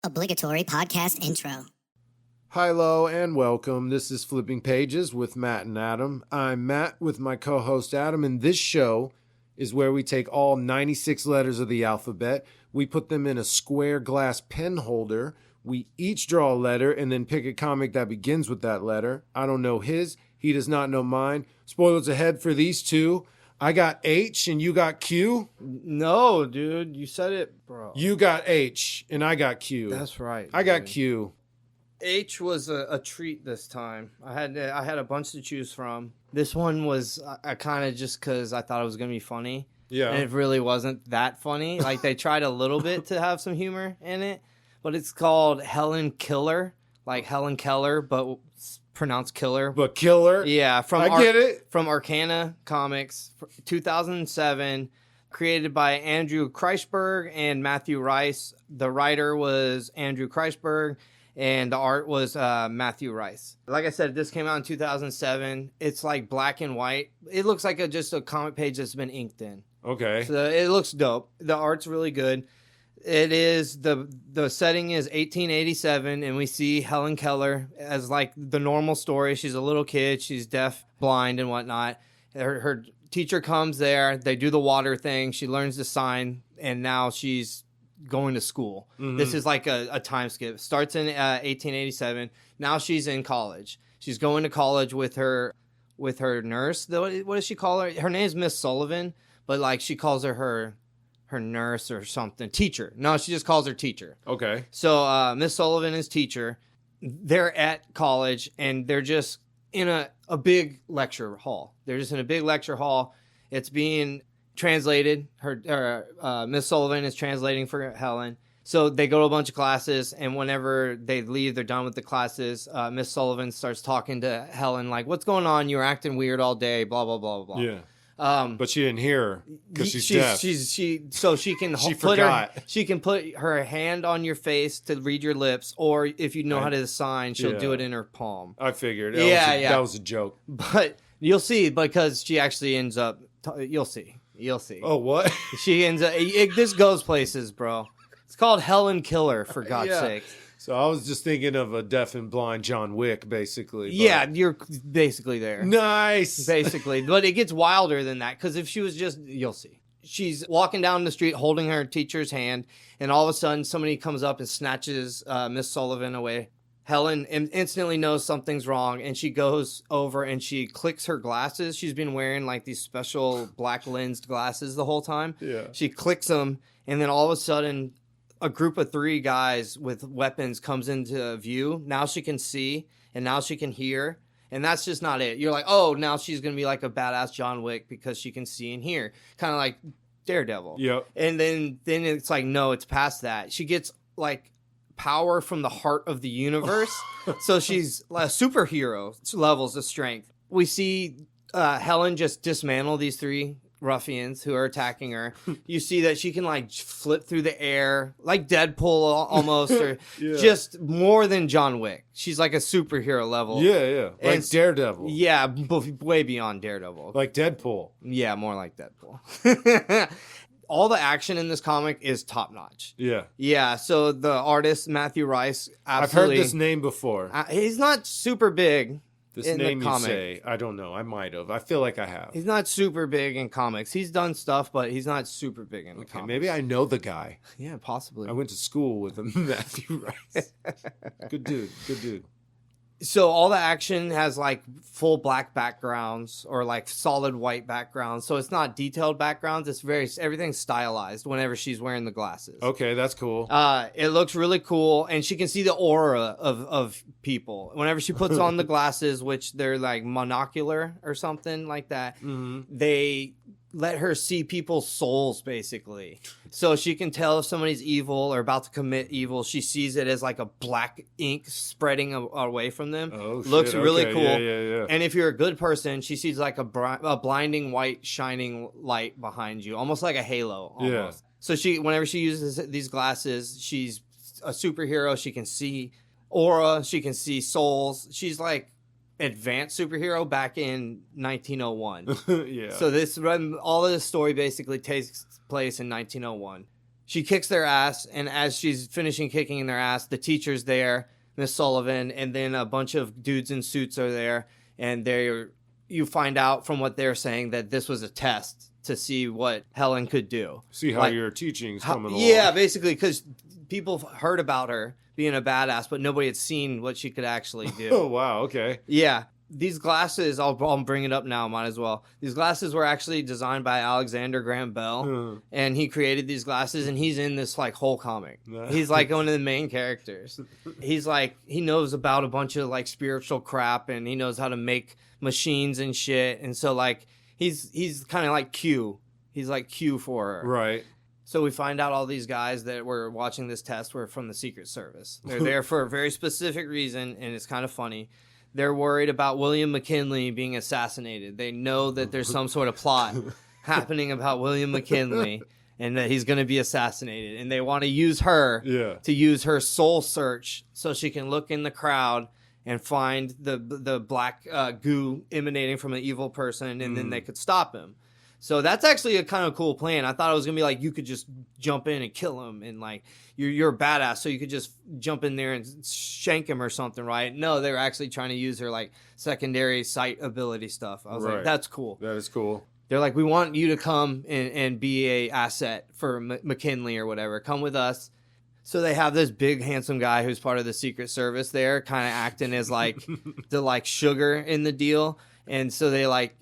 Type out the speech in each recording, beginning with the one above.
Obligatory podcast intro. Hello and welcome. This is Flipping Pages with Matt and Adam. I'm Matt with my co-host Adam, and this show is where we take all 96 letters of the alphabet, we put them in a square glass pen holder, we each draw a letter and then pick a comic that begins with that letter. I don't know his, he does not know mine. Spoilers ahead for these two. I got H and you got Q. No, dude, you said it, bro. You got H and I got Q. That's right. I got Q. H was a treat this time. I had a bunch to choose from. This one was I kind of just because I thought it was gonna be funny. Yeah. And it really wasn't that funny. Like they tried a little bit to have some humor in it, but it's called Helen Killer, like Helen Keller, but pronounced killer. But killer? Yeah, get it. From Arcana Comics, 2007, created by Andrew Kreisberg and Matthew Rice. The writer was Andrew Kreisberg, and the art was Matthew Rice. Like I said, this came out in 2007. It's like black and white. It looks like just a comic page that's been inked in. Okay. So it looks dope. The art's really good. It is the setting is 1887, and we see Helen Keller as like the normal story. She's a little kid. She's deaf, blind, and whatnot. Her teacher comes there. They do the water thing. She learns to sign, and now she's going to school. Mm-hmm. This is like a time skip. Starts in 1887. Now she's in college. She's going to college with her nurse. What does she call her? Her name is Miss Sullivan, but like she calls her nurse or something. Teacher. No, she just calls her teacher. Okay. So Miss Sullivan is teacher. They're at college, and they're just in a big lecture hall. They're just in a big lecture hall. It's being translated. Miss Sullivan is translating for Helen. So they go to a bunch of classes, and whenever they leave, they're done with the classes. Miss Sullivan starts talking to Helen like, "What's going on? You were acting weird all day, blah, blah, blah, blah." Yeah. But she didn't hear her because she's deaf. So she can she can put her hand on your face to read your lips, or if you know how to sign, she'll do it in her palm. I figured. That was a joke. But you'll see, because she actually ends up. You'll see. Oh, what? She ends up. This goes places, bro. It's called Helen Killer, for God's sake. So I was just thinking of a deaf and blind John Wick, basically. But... Yeah, you're basically there. Nice. Basically. But it gets wilder than that, because if she was just... You'll see. She's walking down the street holding her teacher's hand, and all of a sudden somebody comes up and snatches Miss Sullivan away. Helen instantly knows something's wrong, and she goes over and she clicks her glasses. She's been wearing like these special black lensed glasses the whole time. Yeah. She clicks them, and then all of a sudden... a group of 3 guys with weapons comes into view. Now she can see, and now she can hear, and that's just not it. You're like, oh, now she's going to be like a badass John Wick because she can see and hear. Kind of like Daredevil. Yep. And then it's like, no, it's past that. She gets like power from the heart of the universe. So she's a superhero levels of strength. We see Helen just dismantle these 3 ruffians who are attacking her. You see that she can like flip through the air like Deadpool almost, or just more than John Wick. She's like a superhero level. Yeah. Like and, Daredevil. Yeah, way beyond Daredevil. Like Deadpool. Yeah, more like Deadpool. All the action in this comic is top notch. Yeah. Yeah, so the artist Matthew Rice, absolutely. I've heard this name before. He's not super big. This name you say, I don't know. I might have. I feel like I have. He's not super big in comics. He's done stuff, but he's not super big in the comics. Maybe I know the guy. Yeah, possibly. I went to school with him, Matthew Rice. Good dude. So all the action has like full black backgrounds or like solid white backgrounds. So it's not detailed backgrounds. It's everything's stylized whenever she's wearing the glasses. Okay, that's cool. It looks really cool, and she can see the aura of people whenever she puts on the glasses, which they're like monocular or something like that. Mm-hmm. They let her see people's souls, basically. So she can tell if somebody's evil or about to commit evil. She sees it as like a black ink spreading away from them. Oh, shit. Looks really cool. Yeah. And if you're a good person, she sees like a blinding white shining light behind you, almost like a halo. Almost. Yeah. So whenever she uses these glasses, she's a superhero. She can see aura. She can see souls. She's like advanced superhero back in 1901. Yeah. So all of this story basically takes place in 1901. She kicks their ass, and as she's finishing kicking their ass, the teacher's there, Miss Sullivan, and then a bunch of dudes in suits are there, and you find out from what they're saying that this was a test to see what Helen could do. See how your teaching's coming along. Yeah, basically, because people heard about her being a badass, but nobody had seen what she could actually do. Oh, wow, okay. Yeah. These glasses, I'll bring it up now, might as well. These glasses were actually designed by Alexander Graham Bell, and he created these glasses, and he's in this like whole comic. He's like one of the main characters. He's like, he knows about a bunch of like spiritual crap, and he knows how to make machines and shit, and so like he's kind of like Q. He's like Q for her. Right. So we find out all these guys that were watching this test were from the Secret Service. They're there for a very specific reason, and it's kind of funny. They're worried about William McKinley being assassinated. They know that there's some sort of plot happening about William McKinley and that he's going to be assassinated. And they want to use her to use her soul search so she can look in the crowd and find the black goo emanating from an evil person, and then they could stop him. So that's actually a kind of cool plan. I thought it was going to be like you could just jump in and kill him, and like you're a badass, so you could just jump in there and shank him or something, right? No, they were actually trying to use her like secondary sight ability stuff. I was like, that's cool. That is cool. They're like, we want you to come and be a asset for McKinley or whatever. Come with us. So they have this big handsome guy who's part of the Secret Service there, kind of acting as like the like sugar in the deal. And so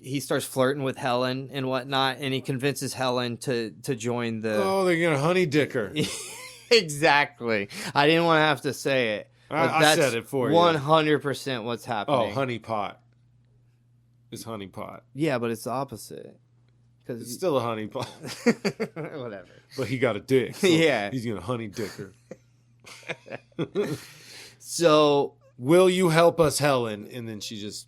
he starts flirting with Helen and whatnot, and he convinces Helen to join the... Oh, they're going to honey dick her. Exactly. I didn't want to have to say it. I said it for you. 100% what's happening. Oh, honey pot. It's honey pot. Yeah, but it's the opposite. It's still a honey pot. Whatever. But he got a dick. So yeah. He's going to honey dick her. So... Will you help us, Helen? And then she just...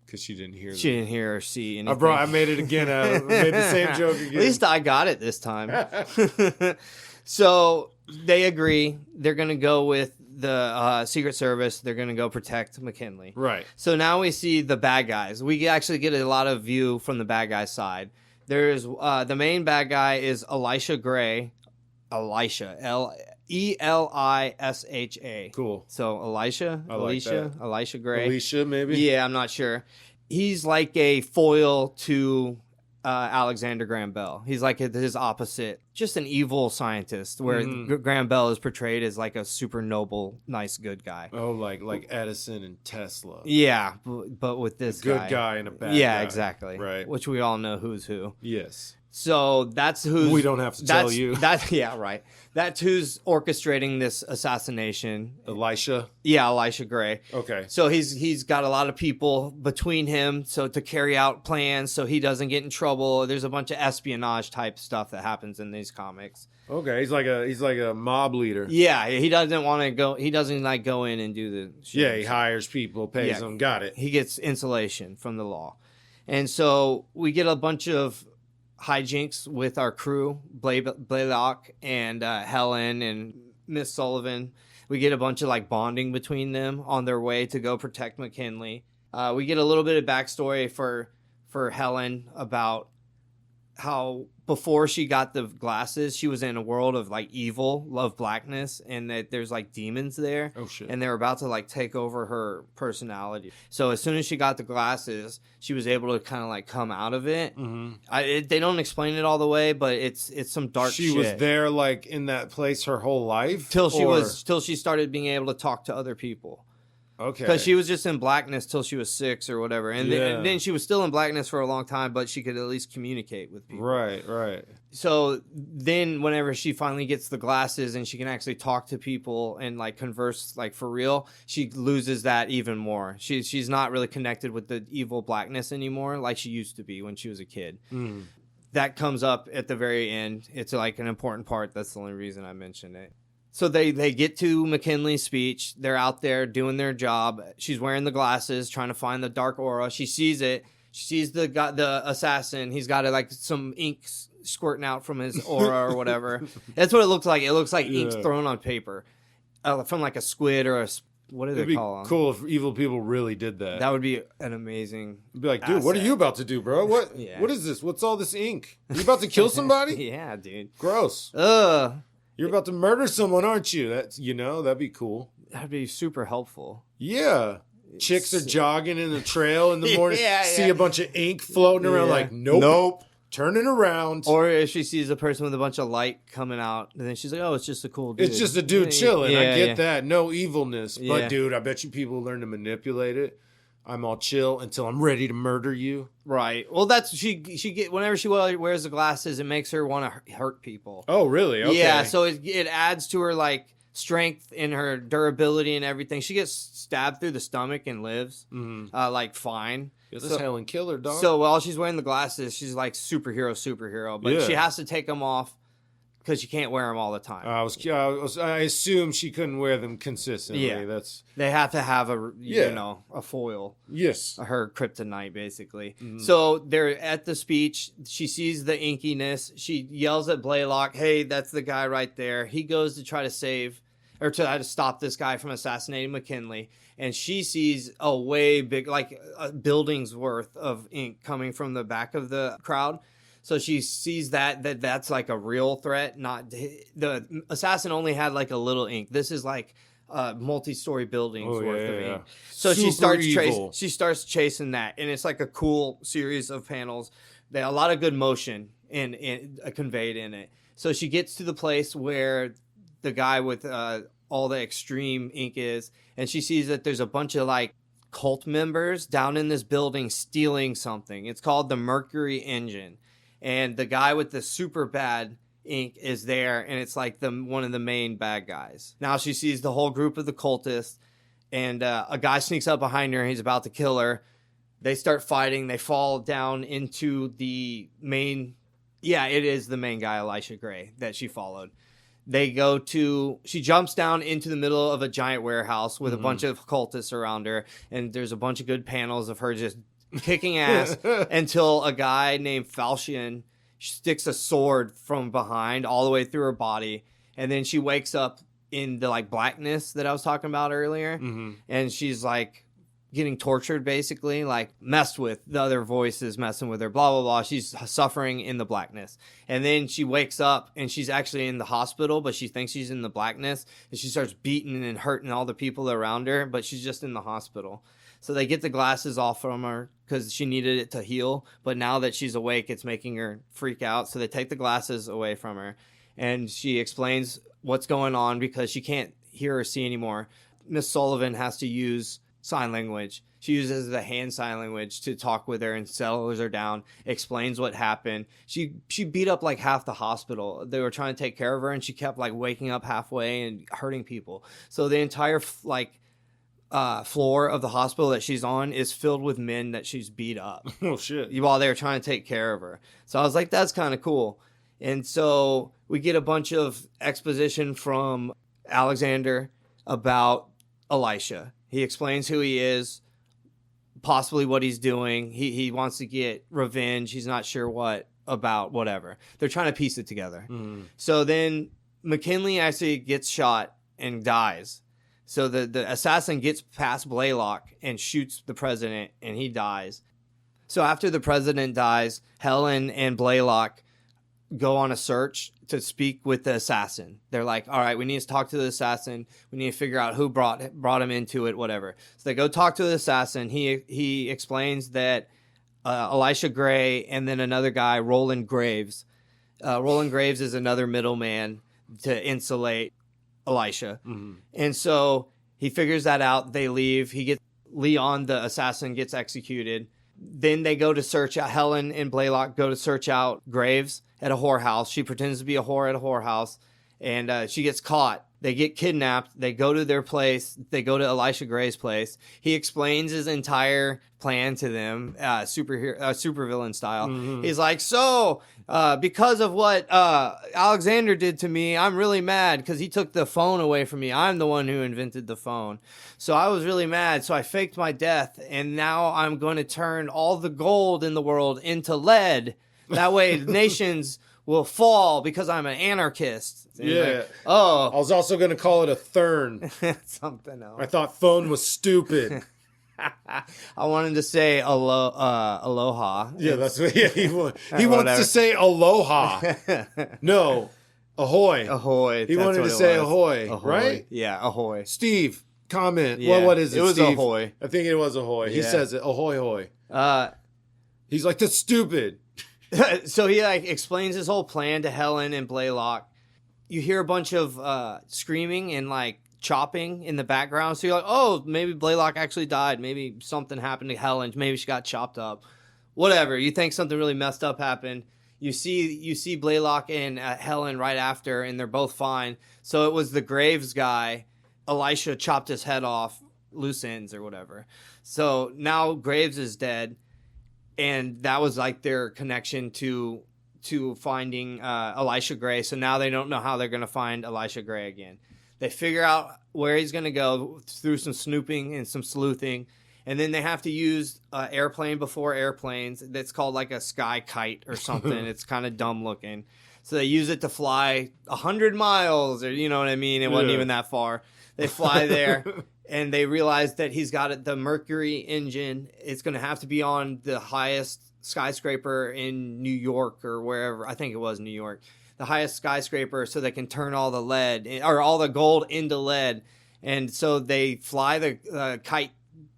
Because she didn't hear. She didn't hear or see anything. I made it again. I made the same joke again. At least I got it this time. So they agree. They're going to go with the Secret Service. They're going to go protect McKinley. Right. So now we see the bad guys. We actually get a lot of view from the bad guy side. There's the main bad guy is Elisha Gray. Elisha. Elisha. Cool. So Elisha Gray. Alicia, maybe? Yeah, I'm not sure. He's like a foil to Alexander Graham Bell. He's like his opposite, just an evil scientist, where Graham Bell is portrayed as like a super noble, nice, good guy. Oh, like Edison and Tesla. Yeah, but with this good guy and a bad guy. Yeah, exactly. Right. Which we all know who's who. Yes. So that's who we don't have to tell you. Yeah, right. That's who's orchestrating this assassination. Elisha? Yeah, Elisha Gray. Okay. So he's got a lot of people between him to carry out plans so he doesn't get in trouble. There's a bunch of espionage type stuff that happens in these comics. Okay, he's like a mob leader. Yeah, he doesn't want to go. He doesn't like go in and do the shit. Yeah, he hires people, pays them. Got it. He gets insulation from the law. And so we get a bunch of hijinks with our crew, Blaylock and Helen and Miss Sullivan. We get a bunch of like bonding between them on their way to go protect McKinley. We get a little bit of backstory for Helen about how before she got the glasses, she was in a world of like evil, of blackness, and that there's like demons there. Oh shit. And they're about to like take over her personality. So as soon as she got the glasses, she was able to kind of like come out of it. Mm-hmm. They don't explain it all the way, but it's some dark shit. She was there like in that place her whole life? Till she started being able to talk to other people. Okay. Because she was just in blackness till she was 6 or whatever. And then she was still in blackness for a long time, but she could at least communicate with people. Right. So then whenever she finally gets the glasses and she can actually talk to people and like converse like for real, she loses that even more. She's not really connected with the evil blackness anymore like she used to be when she was a kid. That comes up at the very end. It's like an important part. That's the only reason I mentioned it. So they get to McKinley's speech. They're out there doing their job. She's wearing the glasses, trying to find the dark aura. She sees it. She sees the assassin. He's got like some ink squirting out from his aura or whatever. That's what it looks like. It looks like ink thrown on paper from like a squid or what do It'd they be call them? cool if evil people really did that. That would be an amazing. It'd be like, dude, what are you about to do, bro? What? Yeah. What is this? What's all this ink? You about to kill somebody? Yeah, dude. Gross. Ugh. You're about to murder someone, aren't you? That's that'd be cool. That'd be super helpful. Yeah. Chicks are jogging in the trail in the morning, Yeah, see yeah. a bunch of ink floating around, Yeah. like, nope. Turning around. Or if she sees a person with a bunch of light coming out, and then she's like, "Oh, it's just a cool dude." It's just a dude chilling. Yeah, I get yeah. that. No evilness. Yeah. But, dude, I bet you people learn to manipulate it. I'm all chill until I'm ready to murder you. Right. Well, that's she get whenever she wears the glasses, it makes her want to hurt people. Oh, really? Okay. Yeah. So it adds to her like strength and her durability and everything. She gets stabbed through the stomach and lives like fine. Yeah, that's Helen Killer, dog. So while she's wearing the glasses, she's like superhero, but Yeah. she has to take them off because she can't wear them all the time. I assume she couldn't wear them consistently. Yeah. That's They have to have a Yeah. a foil. yes. Her kryptonite, basically. So they're at the speech. She sees the inkiness. She yells at Blaylock, "Hey, that's the guy right there." He goes to try to stop this guy from assassinating McKinley. And she sees a way big, like a building's worth of ink coming from the back of the crowd. So she sees that's like a real threat. Not the assassin only had like a little ink. This is like multi-story buildings worth of ink. So she starts chasing that, and it's like a cool series of panels. That a lot of good motion and conveyed in it. So she gets to the place where the guy with all the extreme ink is, and she sees that there's a bunch of like cult members down in this building stealing something. It's called the Mercury Engine, and the guy with the super bad ink is there, and it's like one of the main bad guys. Now she sees the whole group of the cultists, and a guy sneaks up behind her, and he's about to kill her. They start fighting. They fall down into the main. Yeah, it is the main guy, Elisha Gray, that she followed. She jumps down into the middle of a giant warehouse with a bunch of cultists around her, and there's a bunch of good panels of her just kicking ass until a guy named Falchion sticks a sword from behind all the way through her body, and then she wakes up in the like blackness that I was talking about earlier, and she's like getting tortured, basically, like messed with. The other voices messing with her, blah blah blah. She's suffering in the blackness, and then she wakes up and she's actually in the hospital, but she thinks she's in the blackness, and she starts beating and hurting all the people around her, but she's just in the hospital. So they get the glasses off from her because she needed it to heal, but now that she's awake, it's making her freak out. So they take the glasses away from her, and she explains what's going on because she can't hear or see anymore. Miss Sullivan has to use sign language. She uses the hand sign language to talk with her and settles her down, explains what happened. She beat up like half the hospital. They were trying to take care of her, and she kept like waking up halfway and hurting people. So the entire floor of the hospital that she's on is filled with men that she's beat up. Oh shit. While they were trying to take care of her. So I was like, that's kind of cool. And so we get a bunch of exposition from Alexander about Elisha. He explains who he is, possibly what he's doing. He wants to get revenge. He's not sure what about, whatever. They're trying to piece it together. So then McKinley actually gets shot and dies. So the assassin gets past Blaylock and shoots the president, and he dies. So after the president dies, Helen and Blaylock go on a search to speak with the assassin. They're like, all right, we need to talk to the assassin. We need to figure out who brought him into it, whatever. So they go talk to the assassin. He explains that Elisha Gray and then another guy, Roland Graves. Roland Graves is another middleman to insulate Elisha. And so he figures that out. They leave. Leon, the assassin, gets executed. Then they go to search out, Helen and Blaylock go to search out Graves at a whorehouse. She pretends to be a whore at a whorehouse, and she gets caught. They get kidnapped. They go to their place. They go to Elisha Gray's place. He explains his entire plan to them, supervillain style. He's like, so, because of what Alexander did to me, I'm really mad because he took the phone away from me. I'm the one who invented the phone. So I was really mad. So I faked my death, and now I'm going to turn all the gold in the world into lead. That way nations will fall because I'm an anarchist. And he's Yeah. like, oh. I was also going to call it a thern. Something else. I thought phone was stupid. I wanted to say aloha. Yeah, that's what he wants to say aloha. No, ahoy. Ahoy. He wanted to say ahoy, right? Yeah, ahoy. Steve, comment. Yeah. Well, what is it, It was Steve? ahoy. I think it was ahoy. He Yeah. says it, ahoy, hoy. He's like, that's stupid. So he like explains his whole plan to Helen and Blaylock. You hear a bunch of screaming and like chopping in the background. So you're like, oh, maybe Blaylock actually died. Maybe something happened to Helen. Maybe she got chopped up. Whatever. You think something really messed up happened. You see Blaylock and Helen right after, and they're both fine. So it was the Graves guy. Elisha chopped his head off, loose ends or whatever. So now Graves is dead, and that was like their connection to finding Elisha Gray. So now they don't know how they're going to find Elisha Gray again. They figure out where he's going to go through some snooping and some sleuthing. And then they have to use airplane before airplanes. That's called like a sky kite or something. It's kind of dumb looking. So they use it to fly 100 miles or, you know what I mean? It wasn't even that far. They fly there and they realize that he's got the Mercury engine. It's going to have to be on the highest skyscraper in New York or wherever. I think it was New York. The highest skyscraper, so they can turn all the lead or all the gold into lead. And so they fly the kite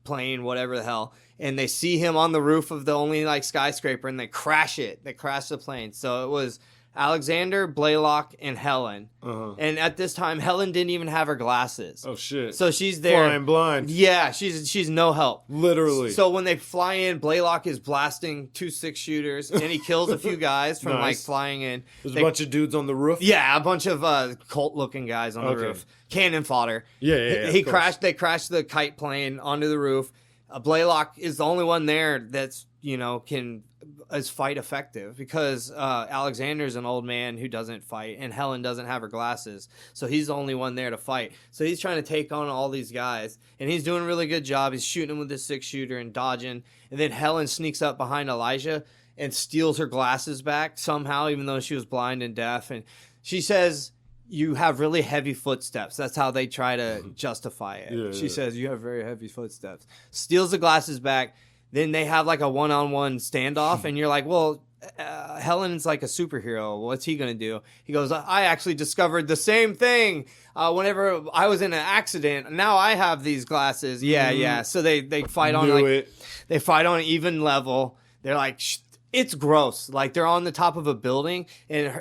plane, whatever the hell, and they see him on the roof of the only like skyscraper, and they crash it. They crash the plane. So it was Alexander, Blaylock, and Helen. And at this time, Helen didn't even have her glasses. Oh shit! So she's there, flying blind. Yeah, she's no help, literally. So when they fly in, Blaylock is blasting 2 6-shooters, and he kills a few guys from like flying in. There's a bunch of dudes on the roof. Yeah, a bunch of cult-looking guys on the roof. Cannon fodder. Yeah. He crashed. They crashed the kite plane onto the roof. Blaylock is the only one there that's is fight effective because Alexander's an old man who doesn't fight, and Helen doesn't have her glasses, so he's the only one there to fight. So he's trying to take on all these guys, and he's doing a really good job. He's shooting them with his 6-shooter and dodging, and then Helen sneaks up behind Elijah and steals her glasses back somehow, even though she was blind and deaf, and she says, you have really heavy footsteps. That's how they try to justify it. She says, you have very heavy footsteps. Steals the glasses back. Then they have like a one-on-one standoff. And you're like, well, Helen's like a superhero. What's he going to do? He goes, I actually discovered the same thing whenever I was in an accident. Now I have these glasses. Yeah. So they fight on they fight on an even level. They're like, it's gross. Like they're on the top of a building and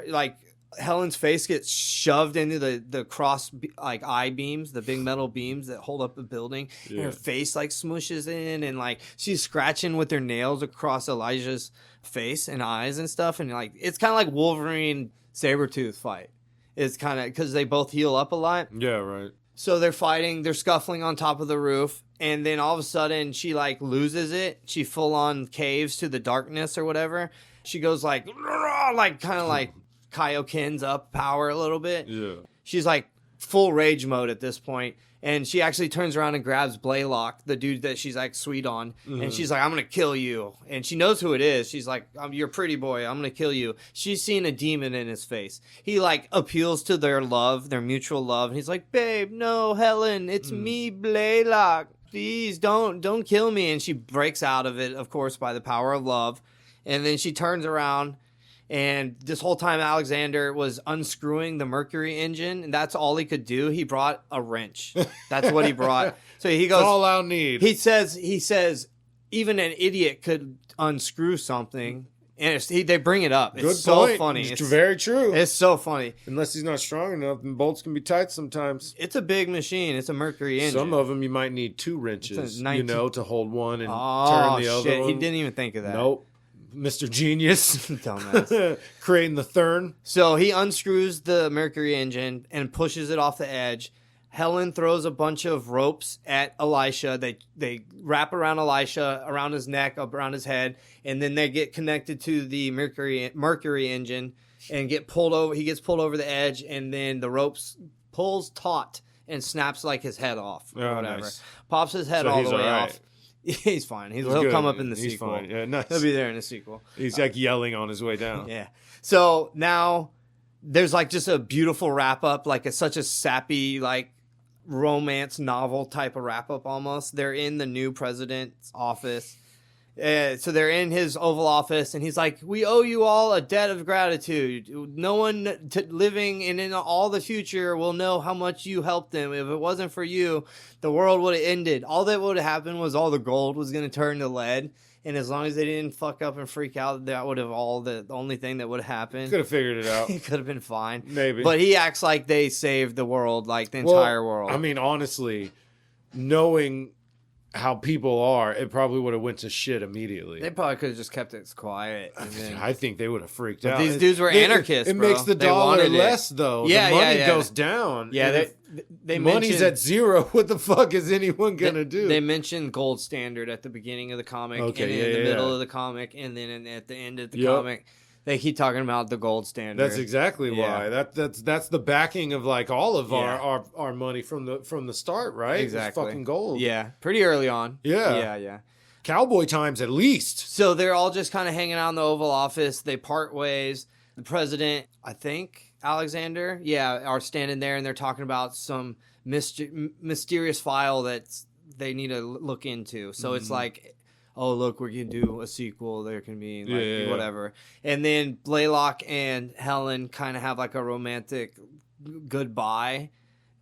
Helen's face gets shoved into the cross like eye beams, the big metal beams that hold up the building. And her face like smooshes in, and like she's scratching with her nails across Elijah's face and eyes and stuff. And like it's kind of like Wolverine Sabretooth fight. It's kind of because they both heal up a lot. Yeah, right. So they're fighting, they're scuffling on top of the roof, and then all of a sudden she like loses it. She full on caves to the darkness or whatever. She goes like kind of like Kaioken's up power a little bit. Yeah. She's like full rage mode at this point, and she actually turns around and grabs Blaylock, the dude that she's like sweet on, and she's like, I'm gonna kill you. And she knows who it is. She's like, you're a pretty boy, I'm gonna kill you. She's seen a demon in his face. He like appeals to their love, their mutual love, and he's like, babe, no, Helen, it's me, Blaylock. Please don't kill me. And she breaks out of it, of course, by the power of love. And then she turns around. And this whole time, Alexander was unscrewing the Mercury engine, and that's all he could do. He brought a wrench. That's what he brought. So he goes, that's all I'll need. He says, even an idiot could unscrew something. And they bring it up. It's Good so point. funny. It's very true. It's so funny. Unless he's not strong enough, and bolts can be tight sometimes. It's a big machine. It's a Mercury engine. Some of them you might need 2 wrenches, to hold one and turn the other shit. one. He didn't even think of that. Nope. Mr. Genius. Dumbass. Creating the Thurn. So he unscrews the Mercury engine and pushes it off the edge. Helen throws a bunch of ropes at Elisha. They wrap around Elisha, around his neck, around his head, and then they get connected to the Mercury engine and get pulled over. He gets pulled over the edge, and then the ropes pulls taut and snaps like his head off or whatever. Nice. Pops his head all the way off. He's fine. He'll good. come up in the He's sequel. fine. Yeah, nice. He'll be there in the sequel. He's like yelling on his way down. Yeah. So now there's like just a beautiful wrap up, like such a sappy, like romance novel type of wrap up almost. They're in the new president's office. So they're in his Oval Office, and he's like, "We owe you all a debt of gratitude. No one living in all the future will know how much you helped them. If it wasn't for you, the world would have ended. All that would have happened was all the gold was going to turn to lead, and as long as they didn't fuck up and freak out, that would have the only thing that would have happened. Could have figured it out. It could have been fine, Maybe. But he acts like they saved the world, like the entire world. I mean, honestly, knowing how people are, it probably would have went to shit immediately. They probably could have just kept it quiet. And then... I think they would have freaked out. These dudes were anarchists. It makes the dollar less, though. Yeah, the money yeah. goes down. Yeah, they money's at zero. What the fuck is anyone gonna do? They mentioned gold standard at the beginning of the comic, and in the middle of the comic, and then at the end of the comic. They keep talking about the gold standard. That's exactly why. That's the backing of like all of our money from the start, right? Exactly. It's fucking gold. Yeah, pretty early on. Yeah. Cowboy times at least. So they're all just kind of hanging out in the Oval Office. They part ways. The president, I think, Alexander, are standing there, and they're talking about some mysterious file that they need to look into. So it's like, oh, look, we're going to do a sequel. There can be whatever. And then Blaylock and Helen kind of have like a romantic goodbye.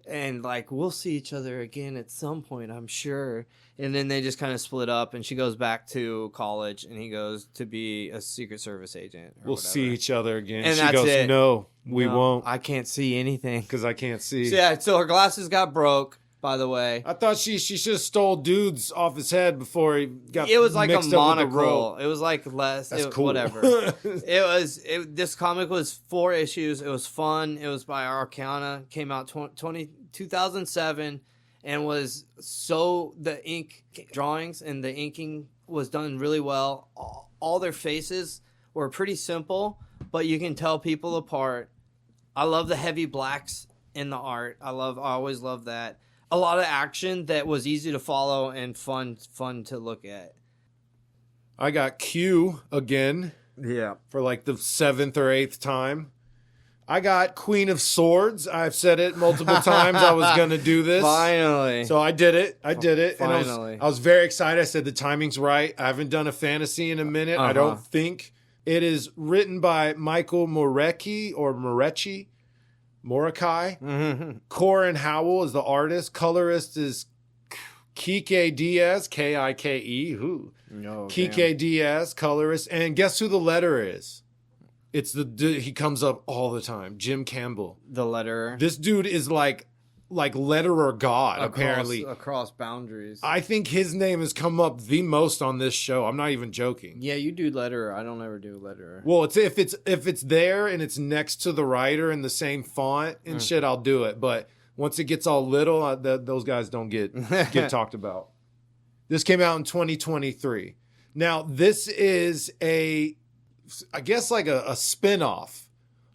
And like, we'll see each other again at some point, I'm sure. And then they just kind of split up, and she goes back to college, and he goes to be a Secret Service agent. We'll see each other again. And she that's goes, it. No, we won't. I can't see anything. Because I can't see. So her glasses got broke. By the way, I thought she should have stole dudes off his head before he got. It was like mixed a up with the rope. monocle. It was like less. That's cool. Whatever. This comic was 4 issues. It was fun. It was by Arcana. Came out 2007, and was the ink drawings and the inking was done really well. All their faces were pretty simple, but you can tell people apart. I love the heavy blacks in the art. I always love that. A lot of action that was easy to follow and fun to look at. I got Q again. Yeah. For like the 7th or 8th time. I got Queen of Swords. I've said it multiple times. I was going to do this. Finally. So I did it. Finally. And I was very excited. I said the timing's right. I haven't done a fantasy in a minute. I don't think. It is written by Michael Morecki or Morecci. Morokai. Mm-hmm. Corin Howell is the artist. Colorist is Kike Diaz, Kike. Who? No, Kike Diaz, colorist. And guess who the letterer is? It's he comes up all the time. Jim Campbell. The letterer. This dude is like letterer god, apparently. Across boundaries. I think his name has come up the most on this show. I'm not even joking. Yeah, you do letterer. I don't ever do letterer. Well, if it's there and it's next to the writer in the same font and shit, I'll do it. But once it gets all little, those guys don't get talked about. This came out in 2023. Now, this is I guess like a spin-off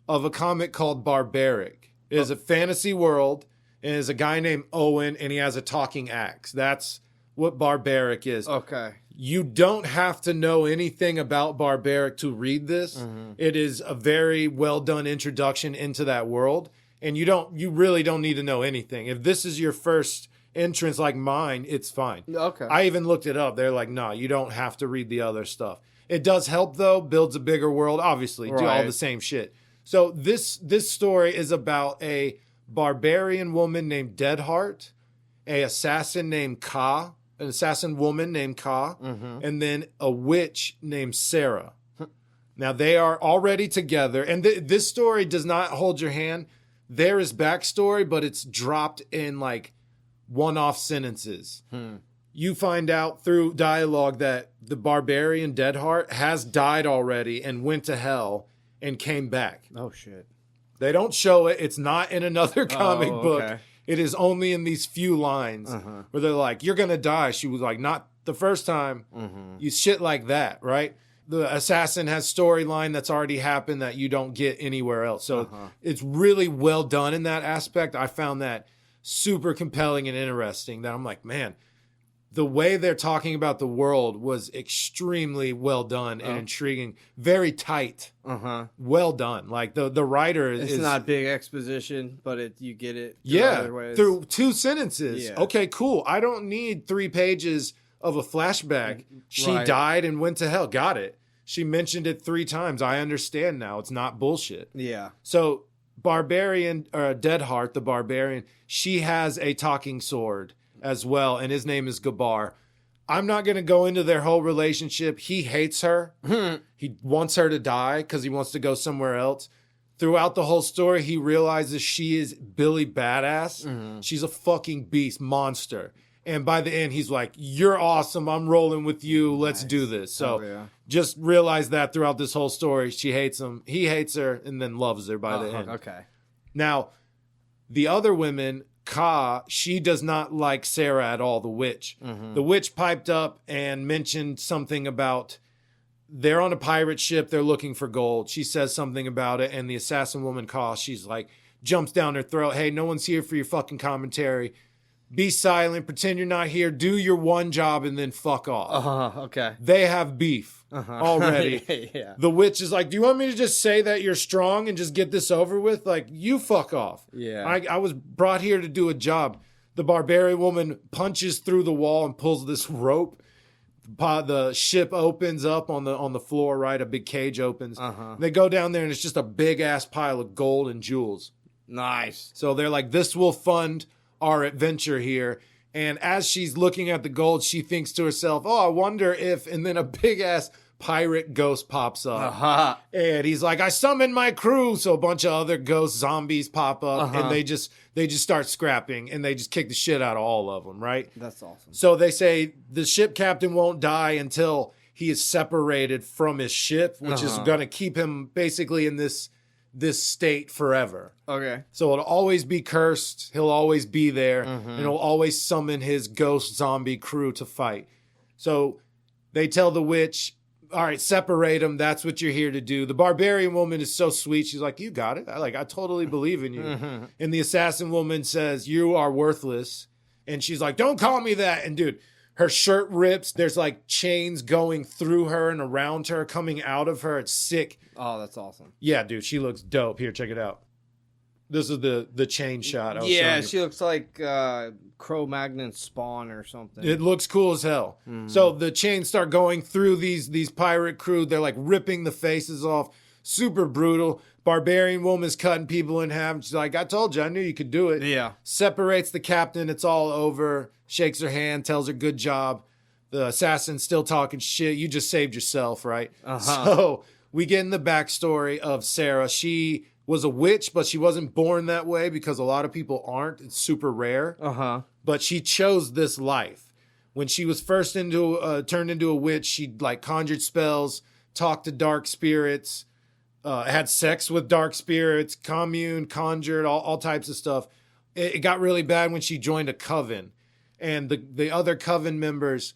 of a comic called Barbaric. It is a fantasy world. And there's a guy named Owen, and he has a talking axe. That's what Barbaric is. Okay. You don't have to know anything about Barbaric to read this. Mm-hmm. It is a very well done introduction into that world, and you really don't need to know anything. If this is your first entrance like mine, it's fine. Okay. I even looked it up. They're like, no, you don't have to read the other stuff. It does help though, builds a bigger world. Obviously, do all the same shit. So this story is about a barbarian woman named Deadheart, an assassin woman named Ka, and then a witch named Sarah. Now they are already together, and this story does not hold your hand. There is backstory, but it's dropped in like one-off sentences. You find out through dialogue that the barbarian Deadheart has died already and went to hell and came back. Oh shit. They don't show it. It's not in another comic book. It is only in these few lines where they're like, you're going to die. She was like, not the first time. You shit like that, right? The assassin has storyline that's already happened that you don't get anywhere else. So it's really well done in that aspect. I found that super compelling and interesting that I'm like, man, the way they're talking about the world was extremely well done and intriguing. Very tight. Well done. Like the writer is not big exposition, but you get it. Yeah. Through 2 sentences. Yeah. Okay, cool. I don't need 3 pages of a flashback. She died and went to hell. Got it. She mentioned it 3 times. I understand now. It's not bullshit. Yeah. So Barbarian, or Deadheart, the Barbarian, she has a talking sword as well, and his name is Gabar. I'm not going to go into their whole relationship. He hates her. He wants her to die because he wants to go somewhere else. Throughout the whole story, he realizes she is Billy Badass. She's a fucking beast, monster. And by the end, he's like, you're awesome. I'm rolling with you. Let's do this. So just realize that throughout this whole story, she hates him. He hates her and then loves her by the end. Okay. Now, the other women, Ka, she does not like Sarah at all, the witch. The witch piped up and mentioned something about they're on a pirate ship. They're looking for gold. She says something about it. And the assassin woman, Ka, she's like, jumps down her throat. Hey, no one's here for your fucking commentary. Be silent, pretend you're not here, do your one job, and then fuck off. Okay. They have beef already. Yeah. The witch is like, do you want me to just say that you're strong and just get this over with? Like, you fuck off. Yeah. I was brought here to do a job. The barbarian woman punches through the wall and pulls this rope. The ship opens up on the floor, right? A big cage opens. They go down there, and it's just a big-ass pile of gold and jewels. Nice. So they're like, this will fund our adventure here. And as she's looking at the gold, she thinks to herself, oh, I wonder if, and then a big ass pirate ghost pops up. And he's like, I summoned my crew. So a bunch of other ghost zombies pop up and they just start scrapping and they just kick the shit out of all of them, right? That's awesome. So they say the ship captain won't die until he is separated from his ship, which is going to keep him basically in this state forever. Okay. So it'll always be cursed. He'll always be there. And he'll always summon his ghost zombie crew to fight. So they tell the witch, all right, separate them. That's what you're here to do. The barbarian woman is so sweet. She's like, you got it. I totally believe in you. And the assassin woman says, you are worthless. And she's like, don't call me that. And dude, her shirt rips. There's like chains going through her and around her, coming out of her. It's sick. Oh, that's awesome. Yeah, dude, she looks dope. Here, check it out. This is the chain shot. I was showing you. She looks like Cro-Magnon Spawn or something. It looks cool as hell. So the chains start going through these pirate crew. They're like ripping the faces off. Super brutal. Barbarian woman's cutting people in half. She's like, I told you, I knew you could do it. Yeah. Separates the captain. It's all over. Shakes her hand, tells her good job. The assassin's still talking shit. You just saved yourself, right? So we get in the backstory of Sarah. She was a witch, but she wasn't born that way because a lot of people aren't. It's super rare. But she chose this life. When she was first turned into a witch, she like conjured spells, talked to dark spirits, had sex with dark spirits, conjured, all types of stuff. It got really bad when she joined a coven. And the other coven members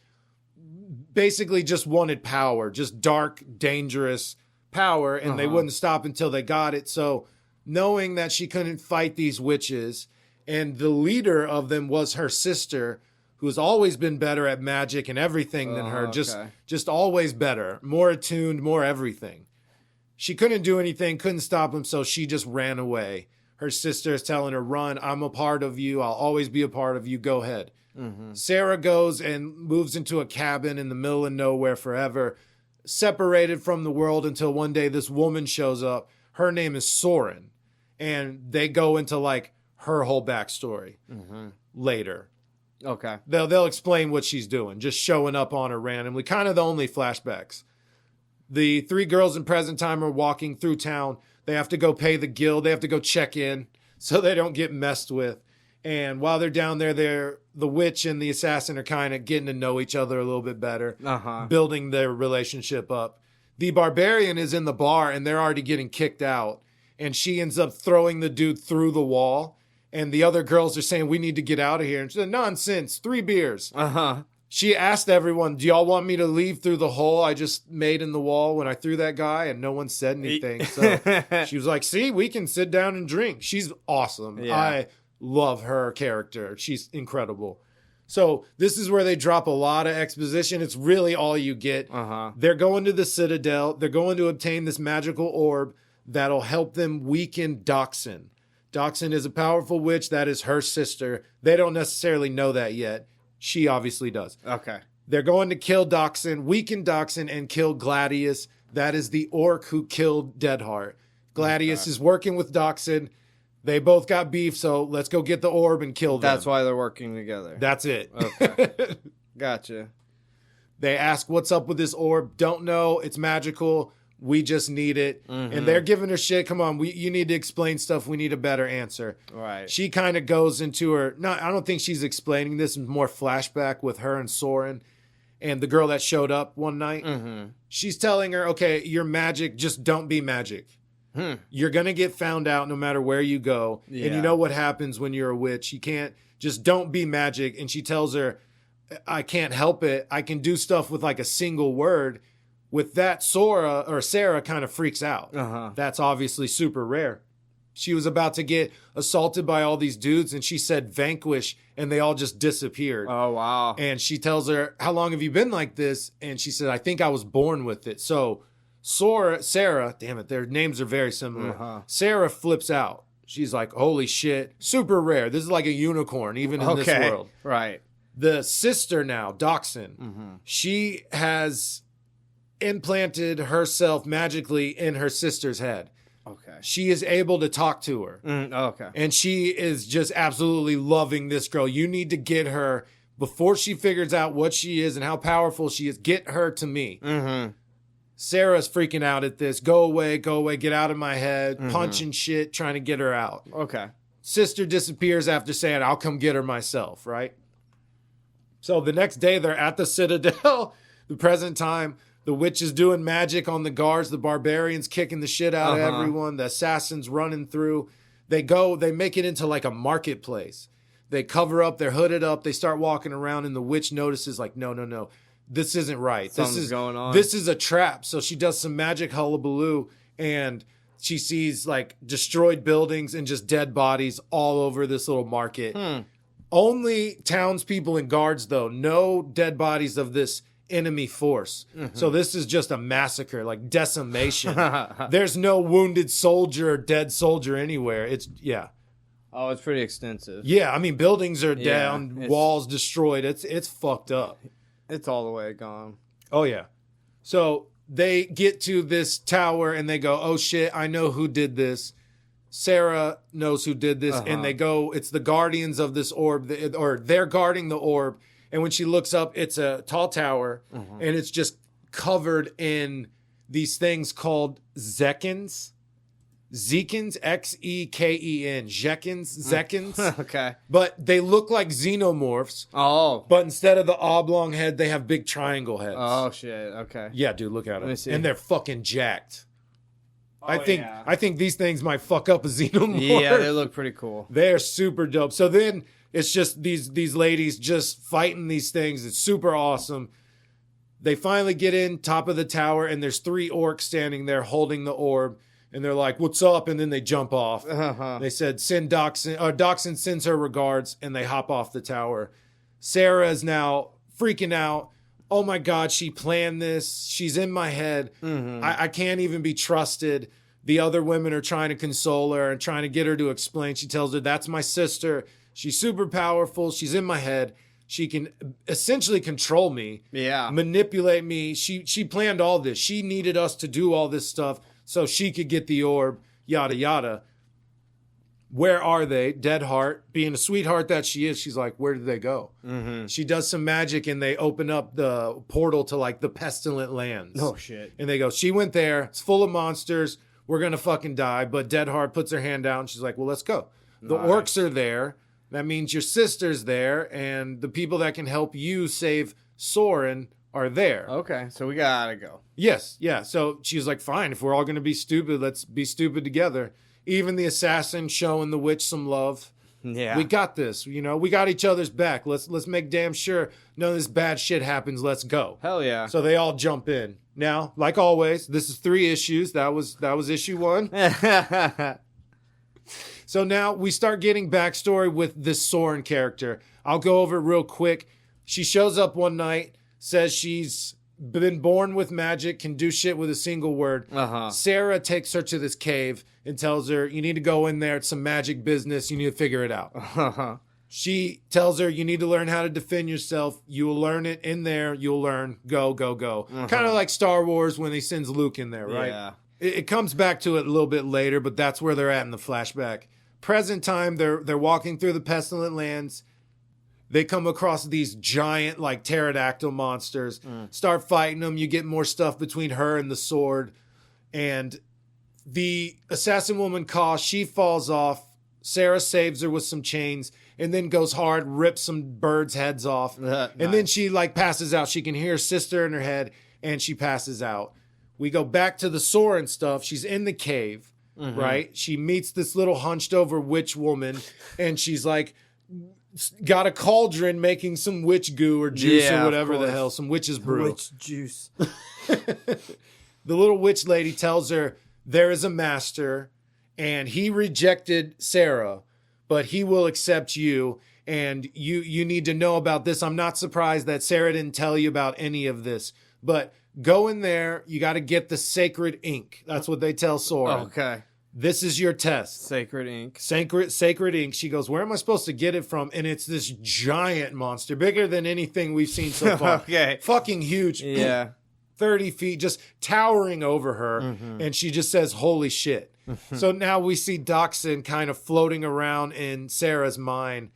basically just wanted power, just dark, dangerous power, and they wouldn't stop until they got it. So knowing that she couldn't fight these witches, and the leader of them was her sister, who's always been better at magic and everything than her, just always better, more attuned, more everything. She couldn't do anything, couldn't stop him, so she just ran away. Her sister is telling her, run, I'm a part of you, I'll always be a part of you, go ahead. Sarah goes and moves into a cabin in the middle of nowhere forever, separated from the world until one day this woman shows up. Her name is Soren. And they go into like her whole backstory later. Okay. They'll explain what she's doing, just showing up on her randomly. Kind of the only flashbacks. The 3 girls in present time are walking through town. They have to go pay the guild. They have to go check in so they don't get messed with. And while they're down there, the witch and the assassin are kind of getting to know each other a little bit better, building their relationship up. The barbarian is in the bar, and they're already getting kicked out. And she ends up throwing the dude through the wall. And the other girls are saying, we need to get out of here. And she said, nonsense, 3 beers. She asked everyone, do y'all want me to leave through the hole I just made in the wall when I threw that guy? And no one said anything. So she was like, see, we can sit down and drink. She's awesome. Yeah. I love her character. She's incredible. So this is where they drop a lot of exposition. It's really all you get. They're going to the Citadel. They're going to obtain this magical orb that'll help them weaken Doxin. Doxin is a powerful witch. That is her sister. They don't necessarily know that yet. She obviously does. Okay. They're going to kill Doxin, weaken Doxin, and kill Gladius. That is the orc who killed Deadheart. Gladius is working with Doxin. They both got beef, so let's go get the orb and kill them. That's why they're working together. That's it. Okay. Gotcha. They ask, what's up with this orb? Don't know. It's magical. We just need it. And they're giving her shit. Come on, you need to explain stuff. We need a better answer. Right. She kind of goes into her... I don't think she's explaining this. More flashback with her and Soren and the girl that showed up one night. She's telling her, okay, you're magic. Just don't be magic. You're going to get found out no matter where you go. Yeah. And you know what happens when you're a witch. You can't... Just don't be magic. And she tells her, I can't help it. I can do stuff with like a single word. With that, Sarah kind of freaks out. That's obviously super rare. She was about to get assaulted by all these dudes, and she said vanquish, and they all just disappeared. Oh, wow. And she tells her, how long have you been like this? And she said, I think I was born with it. So Sarah, damn it, their names are very similar. Sarah flips out. She's like, holy shit, super rare. This is like a unicorn, even in this world. Right. The sister now, Doxin, she has implanted herself magically in her sister's head. Okay. She is able to talk to her. Okay. And she is just absolutely loving this girl. You need to get her before she figures out what she is and how powerful she is. Get her to me. Sarah's freaking out at this. Go away, get out of my head. Punching shit, trying to get her out. Okay. Sister disappears after saying, I'll come get her myself, right? So the next day they're at the Citadel. The present time, the witch is doing magic on the guards. The barbarians kicking the shit out of everyone. The assassins running through. They make it into like a marketplace. They cover up, they're hooded up. They start walking around and the witch notices like, no. This isn't right. Something's going on. This is a trap. So she does some magic hullabaloo and she sees like destroyed buildings and just dead bodies all over this little market. Only townspeople and guards, though. No dead bodies of this enemy force. So this is just a massacre, like decimation. There's no wounded soldier or dead soldier anywhere. Oh, it's pretty extensive. Yeah, I mean, buildings are down, walls destroyed. It's fucked up. It's all the way gone. Oh, yeah. So they get to this tower and they go, oh, shit, I know who did this. Sarah knows who did this. And they go, it's the guardians of this orb, or they're guarding the orb. And when she looks up, it's a tall tower, and it's just covered in these things called Zekins. Zekins, Xeken, Zekins. Okay. But they look like xenomorphs. Oh. But instead of the oblong head, they have big triangle heads. Oh, shit. Okay. Yeah, dude, look at them. Let me see. And they're fucking jacked. Oh, I think these things might fuck up a xenomorph. Yeah, they look pretty cool. They're super dope. So then it's just these ladies just fighting these things. It's super awesome. They finally get in top of the tower, and there's 3 orcs standing there holding the orb. And they're like, what's up? And then they jump off. They said, send Doxin. Doxin sends her regards, and they hop off the tower. Sarah is now freaking out. Oh, my God, she planned this. She's in my head. I can't even be trusted. The other women are trying to console her and trying to get her to explain. She tells her, that's my sister. She's super powerful. She's in my head. She can essentially control me. Yeah. Manipulate me. She planned all this. She needed us to do all this stuff so she could get the orb, yada, yada. Where are they? Deadheart, being a sweetheart that she is, she's like, where did they go? She does some magic and they open up the portal to like the pestilent lands. Oh, shit. And they go, she went there. It's full of monsters. We're going to fucking die. But Deadheart puts her hand out and she's like, well, let's go. The orcs are there. That means your sister's there. And the people that can help you save Soren are there. Okay, so we gotta go. Yes, yeah. So she's like, fine, if we're all going to be stupid, let's be stupid together. Even the assassin showing the witch some love. Yeah. We got this, we got each other's back. Let's make damn sure none of this bad shit happens. Let's go. Hell yeah. So they all jump in. Now, like always, this is 3 issues. That was issue 1. So now we start getting backstory with this Soren character. I'll go over it real quick. She shows up one night, says she's been born with magic, can do shit with a single word. Sarah takes her to this cave and tells her, you need to go in there. It's some magic business. You need to figure it out. She tells her, you need to learn how to defend yourself. You will learn it in there. You'll learn. Go, go, go. Kind of like Star Wars when he sends Luke in there, right? Yeah. It comes back to it a little bit later, but that's where they're at in the flashback. Present time, they're walking through the pestilent lands. They come across these giant, like, pterodactyl monsters. Start fighting them. You get more stuff between her and the sword. And the assassin woman, Ka, she falls off. Sarah saves her with some chains and then goes hard, rips some birds' heads off. And then she, like, passes out. She can hear her sister in her head, and she passes out. We go back to the Soren stuff. She's in the cave, right? She meets this little hunched over witch woman, and she's like, got a cauldron making some witch goo or juice or whatever the hell, some witch's brew. Witch juice. The little witch lady tells her there is a master, and he rejected Sarah, but he will accept you, and you need to know about this. I'm not surprised that Sarah didn't tell you about any of this, but go in there. You got to get the sacred ink. That's what they tell Soren. Okay. This is your test. Sacred ink. Sacred ink. She goes, where am I supposed to get it from? And it's this giant monster, bigger than anything we've seen so far. Okay. Fucking huge. Yeah. 30 feet, just towering over her. And she just says, holy shit. So now we see Dachshund kind of floating around in Sarah's mind.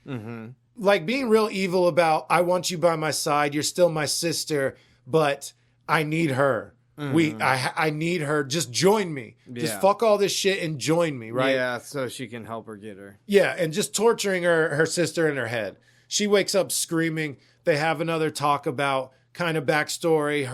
Like being real evil about, I want you by my side. You're still my sister, but I need her. I need her. Just join me. Just fuck all this shit and join me, right? Yeah, so she can help her get her. Yeah, and just torturing her sister in her head. She wakes up screaming. They have another talk about kind of backstory.